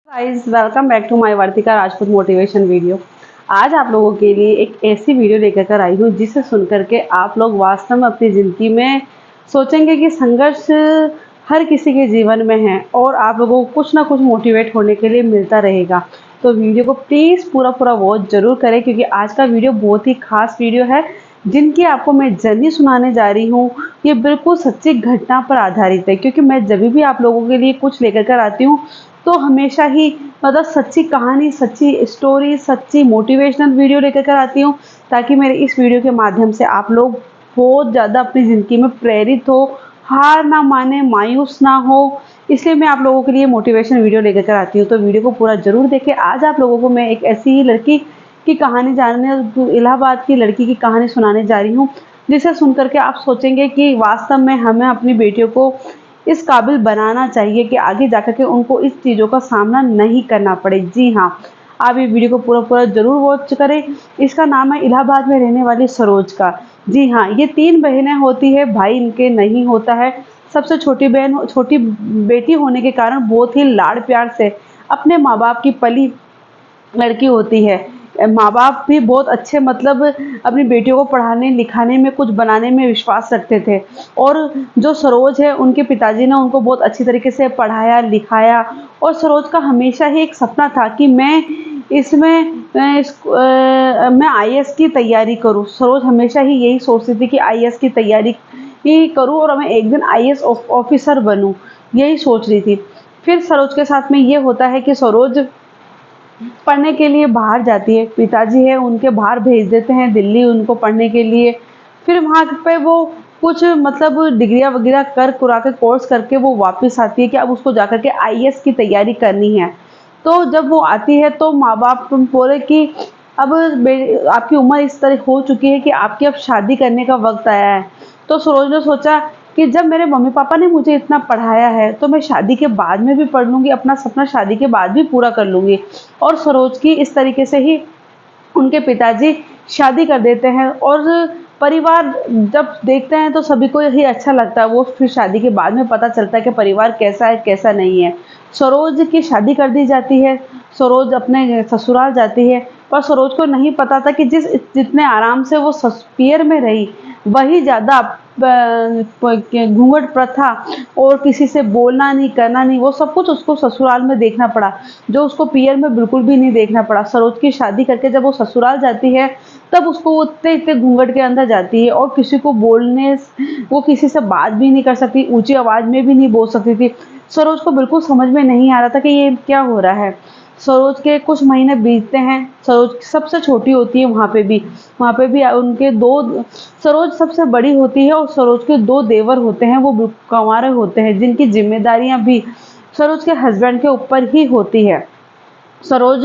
Guys welcome back to my Vartika Rajput motivation video. आज आप लोगों के लिए एक ऐसी वीडियो लेकर कर आई हूँ जिसे सुनकर के आप लोग वास्तव में अपनी ज़िंदगी में सोचेंगे कि संघर्ष हर किसी के जीवन में है और आप लोगों को कुछ ना कुछ मोटिवेट होने के लिए मिलता रहेगा। तो वीडियो को प्लीज़ पूरा वॉच ज़रूर करें क्योंकि आज का वीडियो बहुत ही खास वीडियो है। जिनकी आपको मैं जर्नी सुनाने जा रही हूँ ये बिल्कुल सच्ची घटना पर आधारित है, क्योंकि मैं जब भी आप लोगों के लिए कुछ लेकर कर आती हूँ तो हमेशा ही मतलब सच्ची कहानी, सच्ची स्टोरी, सच्ची मोटिवेशनल वीडियो लेकर कर आती हूँ ताकि मेरे इस वीडियो के माध्यम से आप लोग बहुत ज़्यादा अपनी ज़िंदगी में प्रेरित हो, हार ना माने, मायूस ना हो। इसलिए मैं आप लोगों के लिए मोटिवेशन वीडियो लेकर कर आती हूँ, तो वीडियो को पूरा ज़रूर देखें। आज आप लोगों को मैं एक ऐसी ही लड़की की कहानी इलाहाबाद की लड़की की कहानी सुनाने जा रही हूँ जिसे सुनकर के आप सोचेंगे कि वास्तव में हमें अपनी बेटियों को इस काबिल बनाना चाहिए कि आगे जाकर के उनको इस चीज़ों का सामना नहीं करना पड़े। जी हाँ, आप ये वीडियो को पूरा ज़रूर वॉच करें। इसका नाम है इलाहाबाद में रहने वाली सरोज का। जी हाँ, ये 3 बहनें होती है, भाई इनके नहीं होता है। सबसे छोटी छोटी बेटी होने के कारण बहुत ही लाड़ प्यार से अपने माँ बाप की पली लड़की होती है। माँ-बाप भी बहुत अच्छे मतलब अपनी बेटियों को पढ़ाने लिखाने में, कुछ बनाने में विश्वास रखते थे और जो सरोज है उनके पिताजी ने उनको बहुत अच्छी तरीके से पढ़ाया लिखाया और सरोज का हमेशा ही एक सपना था कि मैं मैं आईएएस की तैयारी करूँ। सरोज हमेशा ही यही सोचती थी कि आईएएस की तैयारी ही करूँ और मैं एक दिन आईएएस ऑफिसर बनूँ, यही सोच रही थी। फिर सरोज के साथ में ये होता है कि सरोज पढ़ने के लिए बाहर जाती है। पिताजी है उनके बाहर भेज देते हैं दिल्ली उनको पढ़ने के लिए। फिर वहाँ पे वो कुछ मतलब डिग्रियाँ वगैरह कर कुरा के कोर्स करके वो वापस आती है कि अब उसको जाकर के आईएएस की तैयारी करनी है। तो जब वो आती है तो माँ-बाप बोले कि अब आपकी उम्र इस तरह हो चुकी है कि आपकी अब शादी करने का वक़्त आया है। तो सरोज ने सोचा कि जब मेरे मम्मी-पापा ने मुझे इतना पढ़ाया है तो मैं शादी के बाद में भी पढ़ लूँगी, अपना सपना शादी के बाद भी पूरा कर लूँगी। और सरोज की इस तरीके से ही उनके पिताजी शादी कर देते हैं और परिवार जब देखते हैं तो सभी को ही अच्छा लगता है। वो फिर शादी के बाद में पता चलता है कि परिवार कैसा है, कैसा नहीं है। सरोज की शादी कर दी जाती है, सरोज अपने ससुराल जाती है, पर सरोज को नहीं पता था कि जितने आराम से वो पियर में रही, वही ज़्यादा घूंघट प्रथा और किसी से बोलना नहीं, करना नहीं, वो सब कुछ उसको ससुराल में देखना पड़ा, जो उसको पियर में बिल्कुल भी नहीं देखना पड़ा। सरोज की शादी करके जब वो ससुराल जाती है, तब उसको वो इतने घूंघट के अंदर जाती है और किसी को बोलने वो किसी से बात भी नहीं कर सकती, ऊँची आवाज़ में भी नहीं बोल सकती थी। सरोज को बिल्कुल समझ में नहीं आ रहा था कि ये क्या हो रहा है। सरोज के कुछ महीने बीतते हैं, सरोज सबसे छोटी होती है वहाँ पे भी उनके 2 सरोज सबसे बड़ी होती है और सरोज के 2 देवर होते हैं, वो कंवारे होते हैं जिनकी ज़िम्मेदारियाँ भी सरोज के हस्बैंड के ऊपर ही होती है। सरोज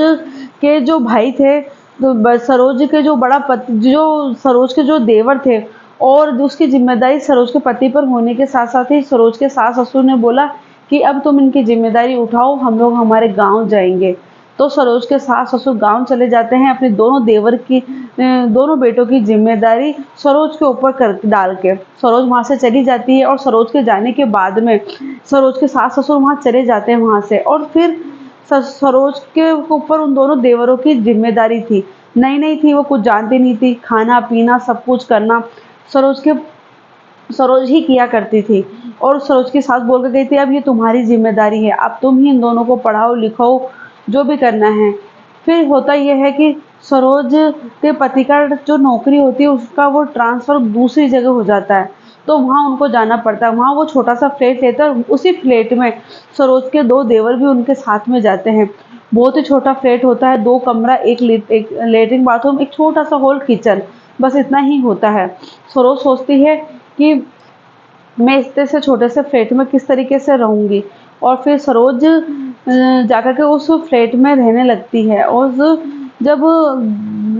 के जो भाई थे, तो सरोज के जो बड़ा पति जो सरोज के जो देवर थे और उसकी ज़िम्मेदारी सरोज के पति पर होने के साथ-साथ ही सरोज के सास-ससुर ने बोला कि अब तुम इनकी ज़िम्मेदारी उठाओ, हम लोग हमारे गाँव जाएँगे। तो सरोज के सास-ससुर गाँव चले जाते हैं अपने दोनों बेटों की ज़िम्मेदारी सरोज के ऊपर कर डाल के। सरोज वहाँ से चली जाती है और सरोज के जाने के बाद में सरोज के सास-ससुर वहाँ चले जाते हैं वहाँ से और फिर सरोज के ऊपर उन दोनों देवरों की ज़िम्मेदारी थी। नई-नई थी, वो कुछ जानती नहीं थी, खाना-पीना सब कुछ करना सरोज ही किया करती थी और सरोज की सास बोल के गई थी, अब ये तुम्हारी ज़िम्मेदारी है, अब तुम ही इन दोनों को पढ़ाओ-लिखाओ, जो भी करना है। फिर होता ये है कि सरोज के पति का जो नौकरी होती है उसका वो ट्रांसफ़र दूसरी जगह हो जाता है, तो वहाँ उनको जाना पड़ता है। वहाँ वो छोटा-सा फ्लैट लेते हैं और उसी फ्लैट में सरोज के 2 देवर भी उनके साथ में जाते हैं। बहुत ही छोटा फ्लैट होता है, 2 कमरा, एक लैट्रिन बाथरूम, एक छोटा-सा हॉल, किचन, बस इतना ही होता है। सरोज सोचती है कि मैं इतने से छोटे से फ्लैट में किस तरीके से रहूँगी और फिर सरोज जाकर के उस फ्लैट में रहने लगती है और जब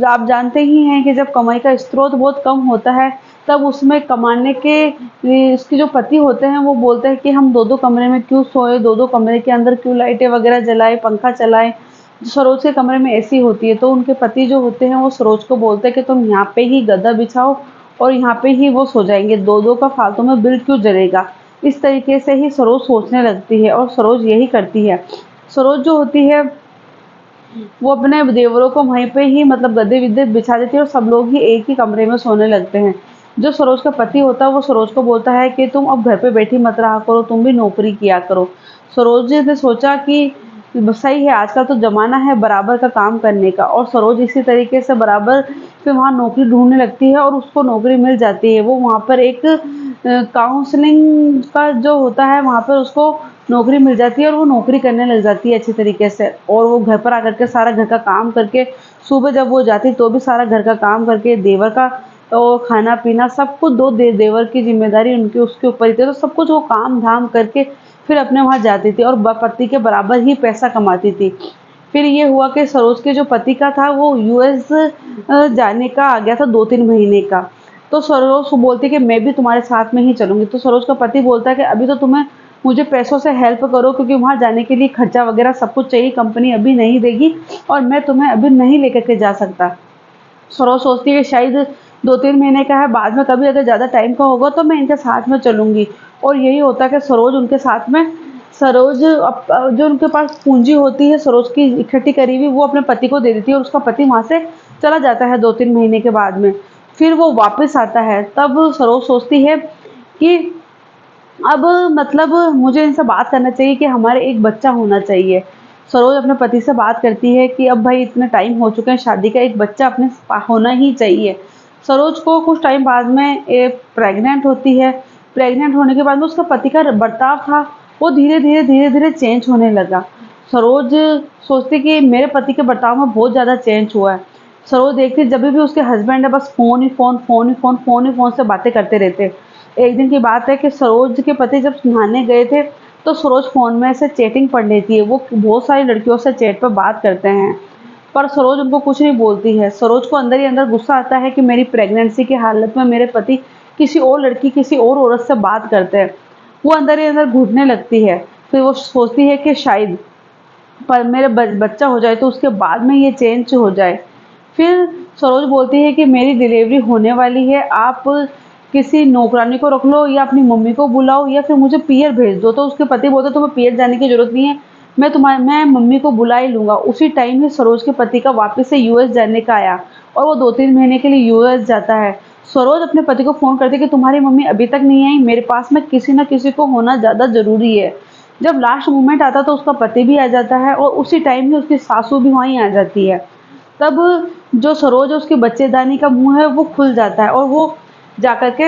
आप जानते ही हैं कि जब कमाई का स्रोत बहुत कम होता है, तब उसमें कमाने के उसके जो पति होते हैं वो बोलते हैं कि हम 2-2 कमरे में क्यों सोए, 2-2 कमरे के अंदर क्यों लाइटें वगैरह जलाएँ, पंखा चलाएँ। सरोज के कमरे में एसी होती है, तो उनके पति जो होते हैं वो सरोज को बोलते हैं कि तुम यहाँ पे ही गद्दा बिछाओ और यहाँ पे ही वो सो जाएँगे, 2-2 का फालतू में बिल क्यों जलेगा। इस तरीके से ही सरोज सोचने लगती है और सरोज यही करती है। सरोज जो होती है वो अपने देवरों को वहीं पे ही मतलब गद्दे विद्दे बिछा देती है और सब लोग ही एक ही कमरे में सोने लगते हैं। जो सरोज का पति होता है वो सरोज को बोलता है कि तुम अब घर पे बैठी मत रहा करो, तुम भी नौकरी किया करो। सरोज ने सोचा कि सही है, आजकल तो ज़माना है बराबर का काम करने का, और सरोज इसी तरीके से बराबर फिर वहाँ नौकरी ढूँढने लगती है और उसको नौकरी मिल जाती है। वो वहाँ पर एक काउंसलिंग का जो होता है वहाँ पर उसको नौकरी मिल जाती है और वो नौकरी करने लग जाती है अच्छी तरीके से, और वो घर पर आकर के सारा घर का काम करके, सुबह जब वो जाती तो भी सारा घर का काम करके, देवर का तो खाना पीना सब कुछ देवर की जिम्मेदारी उनके उसके ऊपर ही थी, तो सब कुछ वो काम धाम करके फिर अपने वहाँ जाती थी और पति के बराबर ही पैसा कमाती थी। फिर ये हुआ कि सरोज के जो पति का था वो यूएस जाने का आ गया था 2-3 महीने का। तो सरोज को बोलती कि मैं भी तुम्हारे साथ में ही चलूंगी। तो सरोज का पति बोलता है कि अभी तो तुम्हें मुझे पैसों से हेल्प करो, क्योंकि वहाँ जाने के लिए खर्चा वगैरह सब कुछ चाहिए, कंपनी अभी नहीं देगी और मैं तुम्हें अभी नहीं लेकर के जा सकता। सरोज सोचती है कि शायद 2-3 महीने का है, बाद में कभी अगर ज़्यादा टाइम का होगा तो मैं इनके साथ में चलूंगी। और यही होता है कि सरोज उनके साथ में, सरोज जो उनके पास पूंजी होती है सरोज की इकट्ठी करी हुई, वो अपने पति को दे देती है और उसका पति वहाँ से चला जाता है 2-3 महीने के बाद में। फिर वो वापस आता है, तब सरोज सोचती है कि अब मतलब मुझे इनसे बात करना चाहिए कि हमारे एक बच्चा होना चाहिए। सरोज अपने पति से बात करती है कि अब भाई इतने टाइम हो चुके हैं शादी का, एक बच्चा अपने होना ही चाहिए। सरोज को कुछ टाइम बाद में प्रेग्नेंट होती है। प्रेग्नेंट होने के बाद में उसका पति का बर्ताव था वो धीरे धीरे चेंज होने लगा। सरोज सोचती कि मेरे पति के बर्ताव में बहुत ज़्यादा चेंज हुआ है। सरोज देखती जब भी उसके हस्बैंड है बस फ़ोन ही फ़ोन, फ़ोन ही फ़ोन, फ़ोन ही फ़ोन से बातें करते रहते। एक दिन की बात है कि सरोज के पति जब नहाने गए थे तो सरोज फ़ोन में से चैटिंग पढ़ लेती है। वो बहुत सारी लड़कियों से चैट पर बात करते हैं, पर सरोज उनको कुछ नहीं बोलती है। सरोज को अंदर ही अंदर गुस्सा आता है कि मेरी प्रेगनेंसी की हालत में मेरे पति किसी और लड़की, किसी और औरत से बात करते हैं। वो अंदर ही अंदर घुटने लगती है। फिर वो सोचती है कि शायद पर मेरे बच्चा हो जाए तो उसके बाद में ये चेंज हो जाए। फिर सरोज बोलती है कि मेरी डिलीवरी होने वाली है, आप किसी नौकरानी को रख लो या अपनी मम्मी को बुलाओ या फिर मुझे पियर भेज दो। तो उसके पति बोलते तुम्हें पियर जाने की ज़रूरत नहीं है, मैं मम्मी को बुला ही लूँगा। उसी टाइम ही सरोज के पति का वापस से यूएस जाने का आया और वो 2-3 महीने के लिए यूएस जाता है। सरोज अपने पति को फ़ोन करती है कि तुम्हारी मम्मी अभी तक नहीं आई, मेरे पास में किसी न किसी को होना ज़्यादा ज़रूरी है। जब लास्ट मोमेंट आता तो उसका पति भी आ जाता है और उसी टाइम ही उसकी सासू भी वहीं आ जाती है। तब जो सरोज है उसके बच्चेदानी का मुंह है वो खुल जाता है और वो जाकर के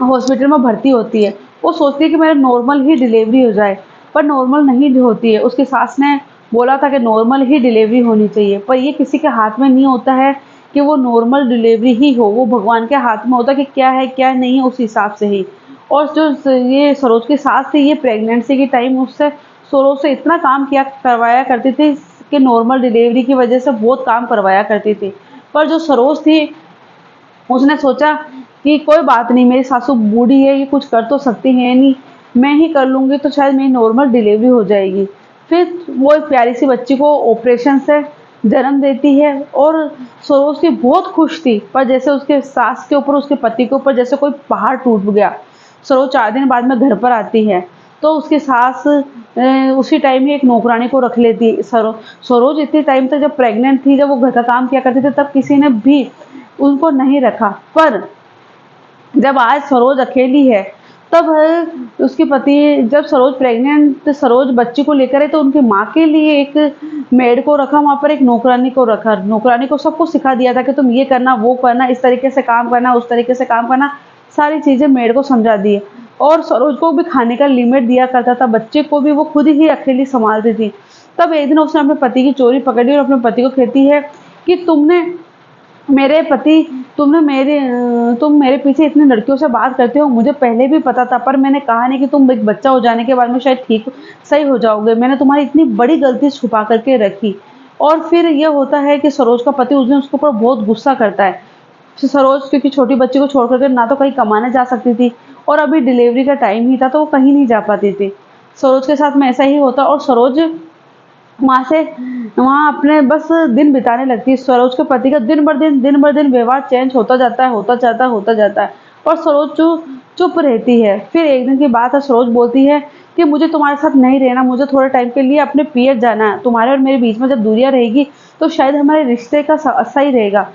हॉस्पिटल में भर्ती होती है। वो सोचती है कि मेरा नॉर्मल ही डिलीवरी हो जाए, पर नॉर्मल नहीं होती है। उसकी सास ने बोला था कि नॉर्मल ही डिलीवरी होनी चाहिए, पर ये किसी के हाथ में नहीं होता है कि वो नॉर्मल डिलीवरी ही हो, वो भगवान के हाथ में होता है कि क्या है क्या नहीं है उस हिसाब से ही। और जो ये सरोज की सास थी ये प्रेगनेंसी के टाइम उससे सरोज से इतना काम किया करवाया करती थी कि नॉर्मल डिलीवरी की वजह से बहुत काम करवाया करती थी। पर जो सरोज थी उसने सोचा कि कोई बात नहीं, मेरी सासू बूढ़ी है, ये कुछ कर तो सकती है नहीं, मैं ही कर लूँगी तो शायद मेरी नॉर्मल डिलीवरी हो जाएगी। फिर वो एक प्यारी सी बच्ची को ऑपरेशन से जन्म देती है और सरोज थी बहुत खुश थी, पर जैसे उसके सास के ऊपर उसके पति के ऊपर जैसे कोई पहाड़ टूट गया। सरोज 4 दिन बाद में घर पर आती है तो उसकी सास उसी टाइम ही एक नौकरानी को रख लेती है। सरोज इतने टाइम तक जब प्रेग्नेंट थी, जब वो घर का काम किया करती थी, तब किसी ने भी उनको नहीं रखा। पर जब आज सरोज अकेली है तब उसके पति, जब सरोज प्रेग्नेंट सरोज बच्ची को लेकर है तो उनकी माँ के लिए एक मेड को रखा, वहाँ पर एक नौकरानी को रखा। नौकरानी को सब कुछ सिखा दिया था कि तुम ये करना वो करना, इस तरीके से काम करना उस तरीके से काम करना, सारी चीज़ें मेड को समझा दी। और सरोज को भी खाने का लिमिट दिया करता था, बच्चे को भी वो खुद ही अकेली संभालती थी। तब एक दिन उसने अपने पति की चोरी पकड़ी और अपने पति को कहती है कि मेरे पति तुम मेरे पीछे इतनी लड़कियों से बात करते हो, मुझे पहले भी पता था, पर मैंने कहा नहीं कि तुम एक बच्चा हो जाने के बाद में शायद ठीक सही हो जाओगे। मैंने तुम्हारी इतनी बड़ी गलती छुपा करके रखी। और फिर ये होता है कि सरोज का पति उस दिन उसके ऊपर बहुत गुस्सा करता है। फिर सरोज क्योंकि छोटी बच्ची को छोड़ करके ना तो कहीं कमाने जा सकती थी और अभी डिलीवरी का टाइम ही था तो वो कहीं नहीं जा पाती थी। सरोज के साथ में ऐसा ही होता और सरोज वहाँ से वहाँ अपने बस दिन बिताने लगती है। सरोज के पति का दिन भर दिन व्यवहार चेंज होता जाता है और सरोज चुप रहती है। फिर एक दिन की बात है, सरोज बोलती है कि मुझे तुम्हारे साथ नहीं रहना, मुझे थोड़े टाइम के लिए अपने पियर जाना है, तुम्हारे और मेरे बीच में जब दूरियां रहेगी तो शायद हमारे रिश्ते का सही रहेगा।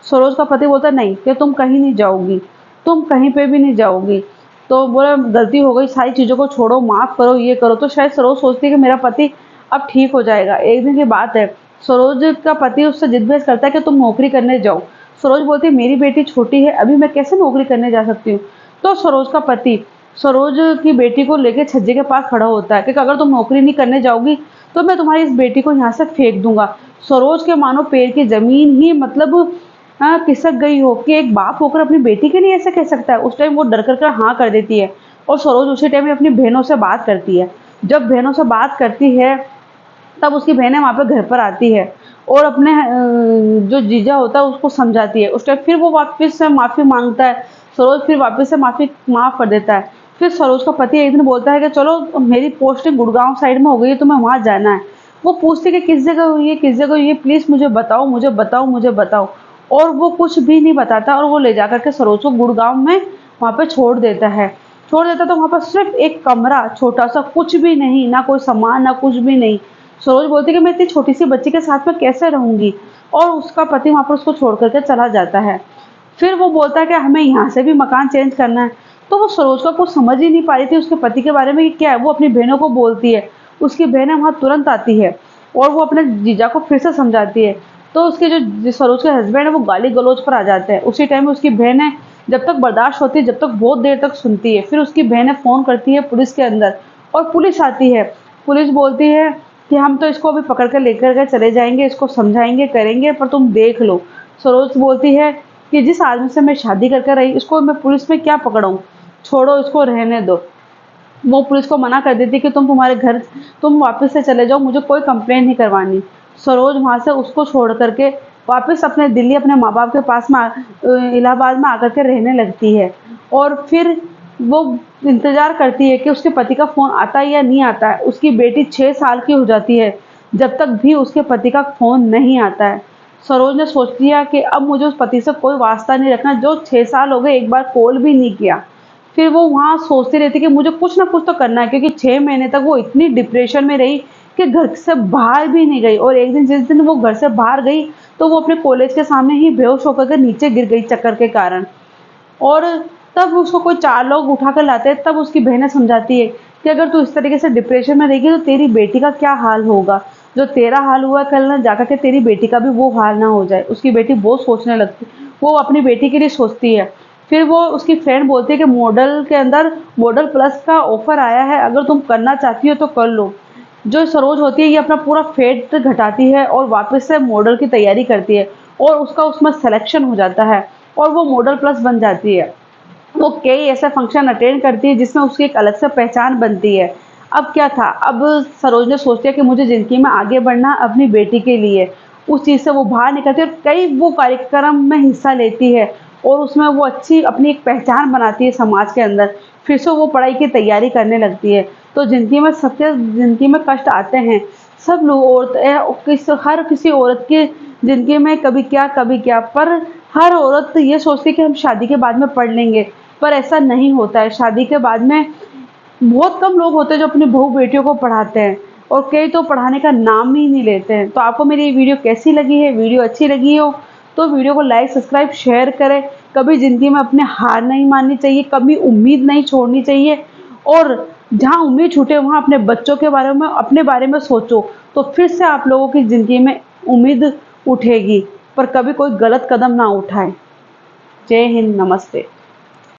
सरोज का पति बोलता नहीं कि तुम कहीं नहीं जाओगी, तुम कहीं पे भी नहीं जाओगी। तो बोला गलती हो गई, सारी चीज़ों को छोड़ो, माफ़ करो, ये करो। तो शायद सरोज सोचती है कि मेरा पति अब ठीक हो जाएगा। एक दिन की बात है, सरोज का पति उससे जिद बहस करता है कि तुम नौकरी करने जाओ। सरोज बोलती है मेरी बेटी छोटी है, अभी मैं कैसे नौकरी करने जा सकती हूँ। तो सरोज का पति सरोज की बेटी को लेके छज्जे के पास खड़ा होता है कि अगर तुम नौकरी नहीं करने जाओगी तो मैं तुम्हारी इस बेटी को यहाँ से फेंक दूंगा। सरोज के मानो पैर की जमीन ही मतलब खिसक गई हो कि एक बाप होकर अपनी बेटी के लिए ऐसे कह सकता है। उस टाइम वो डर कर हाँ कर देती है और सरोज उसी टाइम में अपनी बहनों से बात करती है। जब बहनों से बात करती है तब उसकी बहनें वहाँ पे घर पर आती है और अपने जो जीजा होता है उसको समझाती है। उस टाइम फिर वो वापस से माफ़ी मांगता है। सरोज फिर वापस से माफ़ कर देता है। फिर सरोज का पति एक दिन बोलता है कि चलो मेरी पोस्टिंग गुड़गांव साइड में हो गई है, तुम्हें वहाँ जाना है। वो पूछती है कि किस जगह हुई है, किस जगह हुई है, प्लीज़ मुझे बताओ, मुझे बताओ, मुझे बताओ। और वो कुछ भी नहीं बताता और वो ले जा करके सरोज को गुड़गांव में वहाँ पे छोड़ देता है। तो वहाँ पर सिर्फ एक कमरा छोटा सा, कुछ भी नहीं, ना कोई सामान, ना कुछ भी नहीं। सरोज बोलती है कि मैं इतनी छोटी सी बच्ची के साथ में कैसे रहूंगी, और उसका पति वहाँ पर उसको छोड़ करके चला जाता है। फिर वो बोलता है कि हमें यहाँ से भी मकान चेंज करना है। तो वो सरोज का कुछ समझ ही नहीं पा रही थी उसके पति के बारे में कि क्या है। वो अपनी बहनों को बोलती है, उसकी बहनें वहाँ तुरंत आती है और वो अपने जीजा को फिर से समझाती है। तो उसके जो सरोज के हस्बैंड है वो गाली गलौज पर आ जाते हैं। उसी टाइम में उसकी बहनें जब तक बर्दाश्त होती है, जब तक बहुत देर तक सुनती है। फिर उसकी बहनें फ़ोन करती है पुलिस के अंदर और पुलिस आती है। पुलिस बोलती है कि हम तो इसको अभी पकड़ कर लेकर के चले जाएंगे, इसको समझाएंगे, करेंगे, पर तुम देख लो। सरोज बोलती है कि जिस आदमी से मैं शादी करके रही इसको मैं पुलिस में क्या पकड़ूं, छोड़ो, इसको रहने दो। वो पुलिस को मना कर देती कि तुम्हारे घर तुम वापस से चले जाओ, मुझे कोई कंप्लेंट नहीं करवानी। सरोज वहाँ से उसको छोड़ करके वापस अपने दिल्ली अपने माँ बाप के पास में इलाहाबाद में आकर के रहने लगती है। और फिर वो इंतज़ार करती है कि उसके पति का फ़ोन आता है या नहीं आता है। उसकी बेटी 6 साल की हो जाती है जब तक भी उसके पति का फ़ोन नहीं आता है। सरोज ने सोच लिया कि अब मुझे उस पति से कोई वास्ता नहीं रखना जो 6 साल हो गए एक बार कॉल भी नहीं किया। फिर वो वहाँ सोचती रहती कि मुझे कुछ ना कुछ तो करना है, क्योंकि 6 महीने तक वो इतनी डिप्रेशन में रही कि घर से बाहर भी नहीं गई। और एक दिन जिस दिन वो घर से बाहर गई तो वो अपने कॉलेज के सामने ही बेहोश होकर के नीचे गिर गई चक्कर के कारण। और तब उसको कोई 4 लोग उठा कर लाते हैं। तब उसकी बहनें समझाती है कि अगर तू इस तरीके से डिप्रेशन में रहेगी तो तेरी बेटी का क्या हाल होगा, जो तेरा हाल हुआ कल ना जाकर के तेरी बेटी का भी वो हाल ना हो जाए। उसकी बेटी बहुत सोचने लगती, वो अपनी बेटी के लिए सोचती है। फिर वो उसकी फ्रेंड बोलती है कि मॉडल के अंदर मॉडल प्लस का ऑफर आया है, अगर तुम करना चाहती हो तो कर लो। जो सरोज होती है ये अपना पूरा फेट घटाती है और वापस से मॉडल की तैयारी करती है और उसका उसमें सिलेक्शन हो जाता है और वो मॉडल प्लस बन जाती है। वो कई ऐसे फंक्शन अटेंड करती है जिसमें उसकी एक अलग से पहचान बनती है। अब क्या था, अब सरोज ने सोच लिया कि मुझे ज़िंदगी में आगे बढ़ना अपनी बेटी के लिए। उस चीज़ से वो बाहर निकलती है और कई वो कार्यक्रम में हिस्सा लेती है और उसमें वो अच्छी अपनी एक पहचान बनाती है समाज के अंदर। फिर से वो पढ़ाई की तैयारी करने लगती है। तो ज़िंदगी में सबके ज़िंदगी में कष्ट आते हैं, सब लोग हर किसी औरत की ज़िंदगी में कभी क्या, पर हर औरत ये सोचती है कि हम शादी के बाद में पढ़ लेंगे, पर ऐसा नहीं होता है। शादी के बाद में बहुत कम लोग होते हैं जो अपनी बहू बेटियों को पढ़ाते हैं और कई तो पढ़ाने का नाम ही नहीं लेते हैं। तो आपको मेरी ये वीडियो कैसी लगी है? वीडियो अच्छी लगी हो तो वीडियो को लाइक, सब्सक्राइब, शेयर करें। कभी ज़िंदगी में अपने हार नहीं माननी चाहिए, कभी उम्मीद नहीं छोड़नी चाहिए। और जहाँ उम्मीद छूटे वहाँ अपने बच्चों के बारे में, अपने बारे में सोचो, तो फिर से आप लोगों की ज़िंदगी में उम्मीद उठेगी। पर कभी कोई गलत कदम ना उठाएं। जय हिंद, नमस्ते।